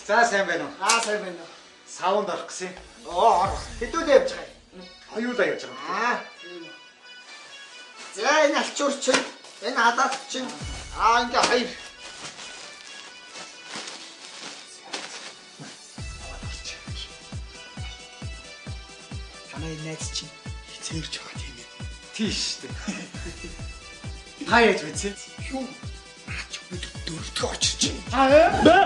За сайн байна уу? Сайн байна уу. Саунд орох гэсэн. Орох. Хэдүүлээ явж байгаа юм. Хоёулаа явж байгаа. За энэ алчуур чинь, энэ хадаад чинь ингээ хоёр. Чамайг найз чинь хизээрч байгаа тийм ээ. Тийш шүү дээ. Та яаж мэдсэн? Юу? Наач бид дөрөвдөө очиж чинь. Аа.